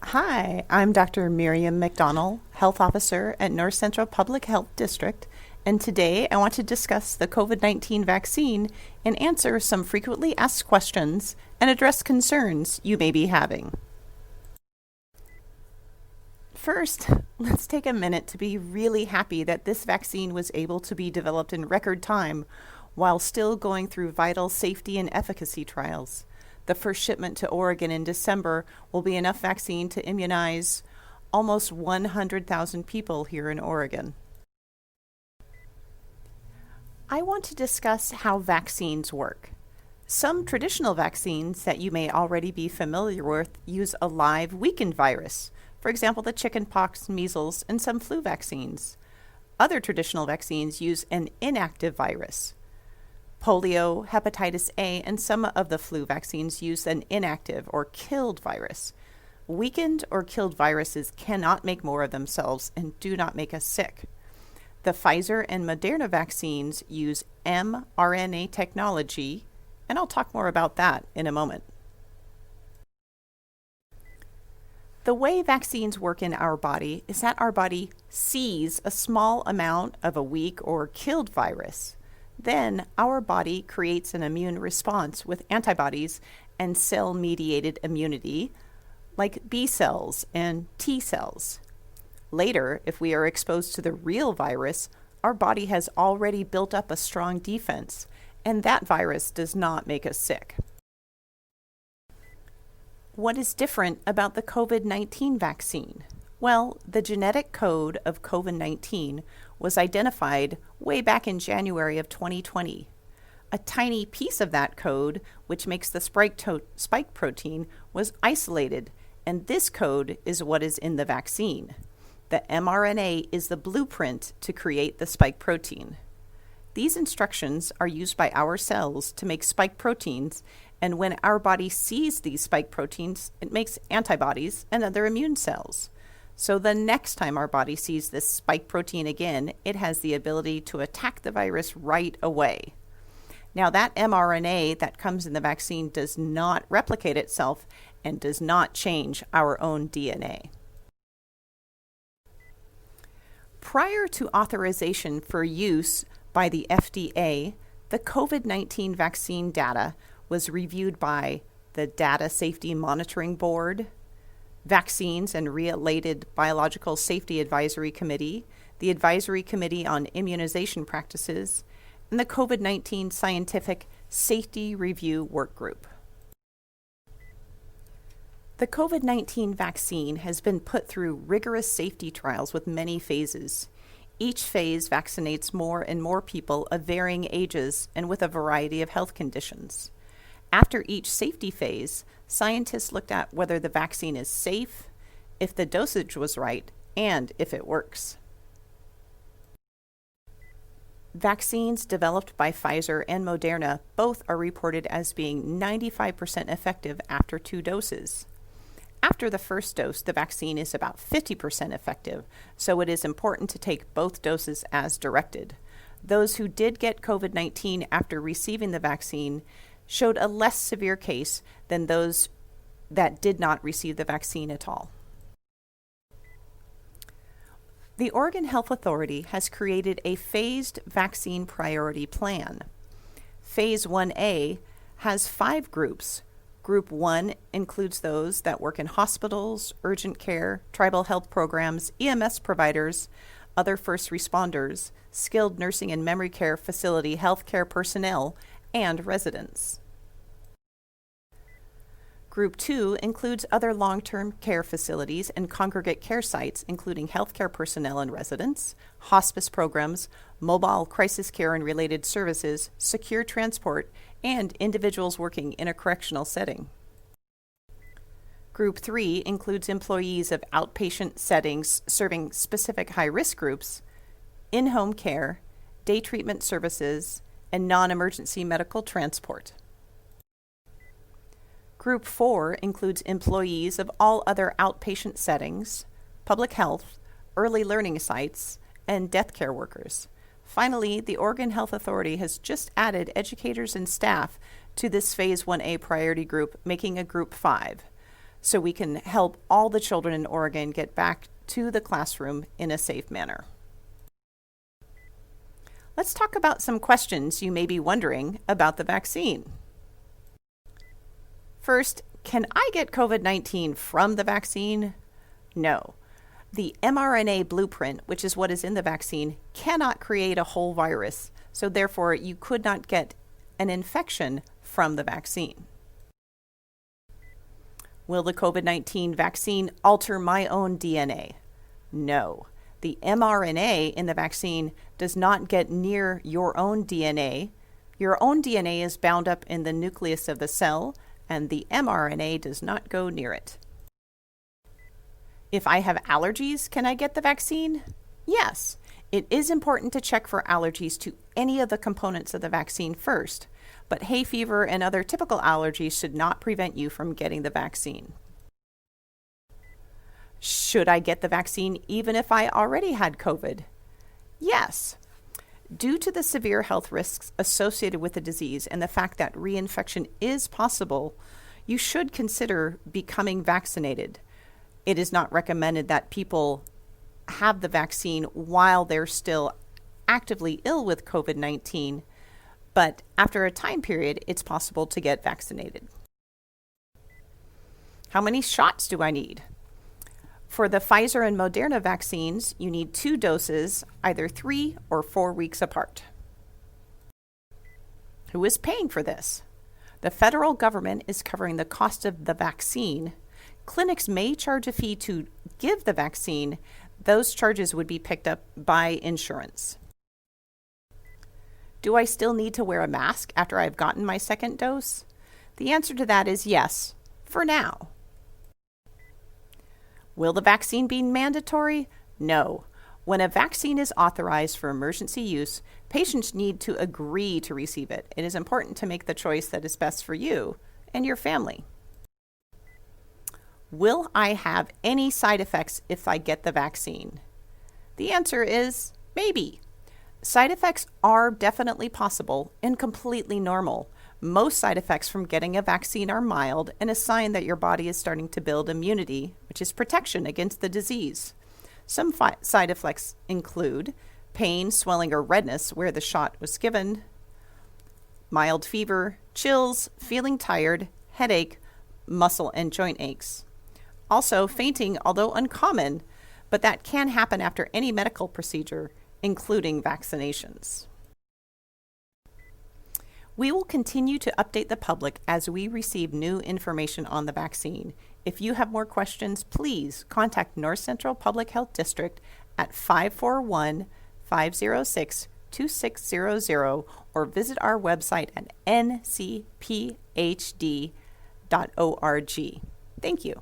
Hi, I'm Dr. Miriam McDonell, Health Officer at North Central Public Health District, and today I want to discuss the COVID-19 vaccine and answer some frequently asked questions and address concerns you may be having. First, let's take a minute to be really happy that this vaccine was able to be developed in record time while still going through vital safety and efficacy trials. The first shipment to Oregon in December will be enough vaccine to immunize almost 100,000 people here in Oregon. I want to discuss how vaccines work. Some traditional vaccines that you may already be familiar with use a live weakened virus, for example, the chickenpox, measles, and some flu vaccines. Other traditional vaccines use an inactive virus. Polio, hepatitis A, and some of the flu vaccines use an inactive or killed virus. Weakened or killed viruses cannot make more of themselves and do not make us sick. The Pfizer and Moderna vaccines use mRNA technology, and I'll talk more about that in a moment. The way vaccines work in our body is that our body sees a small amount of a weak or killed virus. Then our body creates an immune response with antibodies and cell-mediated immunity, like B cells and T cells. Later, if we are exposed to the real virus, our body has already built up a strong defense, and that virus does not make us sick. What is different about the COVID-19 vaccine? Well, the genetic code of COVID-19 was identified way back in January of 2020. A tiny piece of that code, which makes the spike protein, was isolated, and this code is what is in the vaccine. The mRNA is the blueprint to create the spike protein. These instructions are used by our cells to make spike proteins, and when our body sees these spike proteins, it makes antibodies and other immune cells. So the next time our body sees this spike protein again, it has the ability to attack the virus right away. Now that mRNA that comes in the vaccine does not replicate itself and does not change our own DNA. Prior to authorization for use by the FDA, the COVID-19 vaccine data was reviewed by the Data Safety Monitoring Board, Vaccines and Related Biological Safety Advisory Committee, the Advisory Committee on Immunization Practices, and the COVID-19 Scientific Safety Review Workgroup. The COVID-19 vaccine has been put through rigorous safety trials with many phases. Each phase vaccinates more and more people of varying ages and with a variety of health conditions. After each safety phase, scientists looked at whether the vaccine is safe, if the dosage was right, and if it works. Vaccines developed by Pfizer and Moderna both are reported as being 95% effective after 2 doses. After the first dose, the vaccine is about 50% effective, so it is important to take both doses as directed. Those who did get COVID-19 after receiving the vaccine showed a less severe case than those that did not receive the vaccine at all. The Oregon Health Authority has created a phased vaccine priority plan. Phase 1A has 5 groups. Group 1 includes those that work in hospitals, urgent care, tribal health programs, EMS providers, other first responders, skilled nursing and memory care facility healthcare personnel, and residents. Group 2 includes other long-term care facilities and congregate care sites, including healthcare personnel and residents, hospice programs, mobile crisis care and related services, secure transport, and individuals working in a correctional setting. Group 3 includes employees of outpatient settings serving specific high-risk groups, in-home care, day treatment services, and non-emergency medical transport. Group 4 includes employees of all other outpatient settings, public health, early learning sites, and death care workers. Finally, the Oregon Health Authority has just added educators and staff to this Phase 1A priority group, making a Group 5. so we can help all the children in Oregon get back to the classroom in a safe manner. Let's talk about some questions you may be wondering about the vaccine. First, can I get COVID-19 from the vaccine? No. The mRNA blueprint, which is what is in the vaccine, cannot create a whole virus, so therefore you could not get an infection from the vaccine. Will the COVID-19 vaccine alter my own DNA? No. The mRNA in the vaccine does not get near your own DNA. Your own DNA is bound up in the nucleus of the cell, and the mRNA does not go near it. If I have allergies, can I get the vaccine? Yes. It is important to check for allergies to any of the components of the vaccine first, but hay fever and other typical allergies should not prevent you from getting the vaccine. Should I get the vaccine even if I already had COVID? Yes. Due to the severe health risks associated with the disease and the fact that reinfection is possible, you should consider becoming vaccinated. It is not recommended that people have the vaccine while they're still actively ill with COVID-19, but after a time period, it's possible to get vaccinated. How many shots do I need? For the Pfizer and Moderna vaccines, you need 2 doses, either 3 or 4 weeks apart. Who is paying for this? The federal government is covering the cost of the vaccine. Clinics may charge a fee to give the vaccine. Those charges would be picked up by insurance. Do I still need to wear a mask after I've gotten my second dose? The answer to that is yes, for now. Will the vaccine be mandatory? No. When a vaccine is authorized for emergency use, patients need to agree to receive it. It is important to make the choice that is best for you and your family. Will I have any side effects if I get the vaccine? The answer is maybe. Side effects are definitely possible and completely normal. Most side effects from getting a vaccine are mild and a sign that your body is starting to build immunity, which is protection against the disease. Some side effects include pain, swelling, or redness where the shot was given, mild fever, chills, feeling tired, headache, muscle and joint aches. Also, fainting, although uncommon, but that can happen after any medical procedure, including vaccinations. We will continue to update the public as we receive new information on the vaccine. If you have more questions, please contact North Central Public Health District at 541-506-2600 or visit our website at ncphd.org. Thank you.